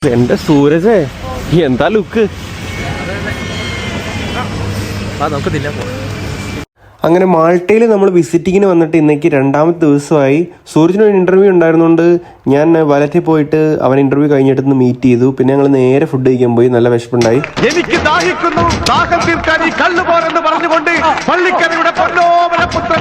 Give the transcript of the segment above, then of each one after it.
എന്റെ സൂരജേ, എന്താ ലുക്ക്. അങ്ങനെ മാൾട്ടയിൽ നമ്മൾ വിസിറ്റിങ്ങിന് വന്നിട്ട് ഇന്നേക്ക് രണ്ടാമത്തെ ദിവസമായി. സൂരജിനൊരു ഇന്റർവ്യൂ ഉണ്ടായിരുന്നുകൊണ്ട് ഞാൻ വലറ്റിൽ പോയിട്ട് അവൻ ഇന്റർവ്യൂ കഴിഞ്ഞിട്ട് മീറ്റ് ചെയ്തു. പിന്നെ ഞങ്ങൾ നേരെ ഫുഡ് കഴിക്കാൻ പോയി. നല്ല വിശപ്പുണ്ടായി. എനിക്ക് ദാഹിക്കുന്നു, ദാഹം തീർക്കാൻ ഈ കള്ളു പോരെന്ന് പറഞ്ഞുകൊണ്ട് പള്ളിക്കരയുടെ പൊന്നോമനപുത്രൻ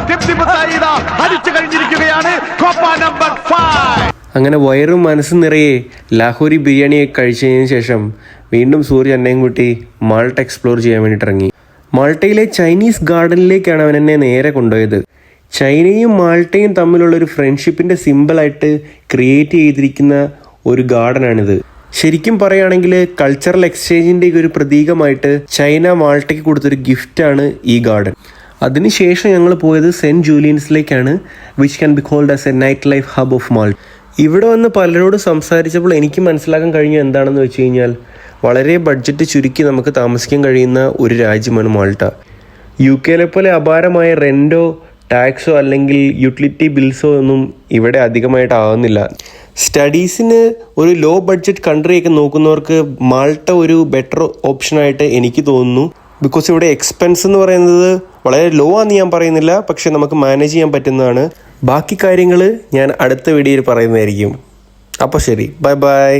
അടിച്ചു കഴിഞ്ഞിരിക്കുകയാണ്. Copa number 5. അങ്ങനെ വയറും മനസ്സും നിറയെ ലാഹോരി ബിരിയാണിയെ കഴിച്ചതിന് ശേഷം വീണ്ടും സൂര്യ എന്നെയും കൂട്ടി മാൾട്ട എക്സ്പ്ലോർ ചെയ്യാൻ വേണ്ടിയിട്ട് ഇറങ്ങി. മാൾട്ടയിലെ ചൈനീസ് ഗാർഡനിലേക്കാണ് അവൻ എന്നെ നേരെ കൊണ്ടുപോയത്. ചൈനയും മാൾട്ടയും തമ്മിലുള്ളൊരു ഫ്രണ്ട്ഷിപ്പിൻ്റെ സിമ്പിളായിട്ട് ക്രിയേറ്റ് ചെയ്തിരിക്കുന്ന ഒരു ഗാർഡനാണിത്. ശരിക്കും പറയുകയാണെങ്കിൽ കൾച്ചറൽ എക്സ്ചേഞ്ചിൻ്റെ ഒരു പ്രതീകമായിട്ട് ചൈന മാൾട്ടയ്ക്ക് കൊടുത്തൊരു ഗിഫ്റ്റാണ് ഈ ഗാർഡൻ. അതിനുശേഷം ഞങ്ങൾ പോയത് സെൻറ്റ് ജൂലിയൻസിലേക്കാണ്, which can be called as a night life hub of Malta. ഇവിടെ വന്ന് പലരോട് സംസാരിച്ചപ്പോൾ എനിക്ക് മനസ്സിലാക്കാൻ കഴിഞ്ഞ എന്താണെന്ന് വെച്ച് കഴിഞ്ഞാൽ വളരെ ബഡ്ജറ്റ് ചുരുക്കി നമുക്ക് താമസിക്കാൻ കഴിയുന്ന ഒരു രാജ്യമാണ് മാൾട്ട. യു കെയിലെ പോലെ അപാരമായ റെൻറ്റോ ടാക്സോ അല്ലെങ്കിൽ യൂട്ടിലിറ്റി ബിൽസോ ഒന്നും ഇവിടെ അധികമായിട്ടാവുന്നില്ല. സ്റ്റഡീസിന് ഒരു ലോ ബഡ്ജറ്റ് കൺട്രിയൊക്കെ നോക്കുന്നവർക്ക് മാൾട്ട ഒരു ബെറ്റർ ഓപ്ഷനായിട്ട് എനിക്ക് തോന്നുന്നു. ബിക്കോസ് ഇവിടെ എക്സ്പെൻസ് എന്ന് പറയുന്നത് വളരെ ലോ ആണെന്ന് ഞാൻ പറയുന്നില്ല, പക്ഷെ നമുക്ക് മാനേജ് ചെയ്യാൻ പറ്റുന്നതാണ്. ബാക്കി കാര്യങ്ങൾ ഞാൻ അടുത്ത വീഡിയോയിൽ പറയുന്നതായിരിക്കും. അപ്പോൾ ശരി, ബൈ ബൈ.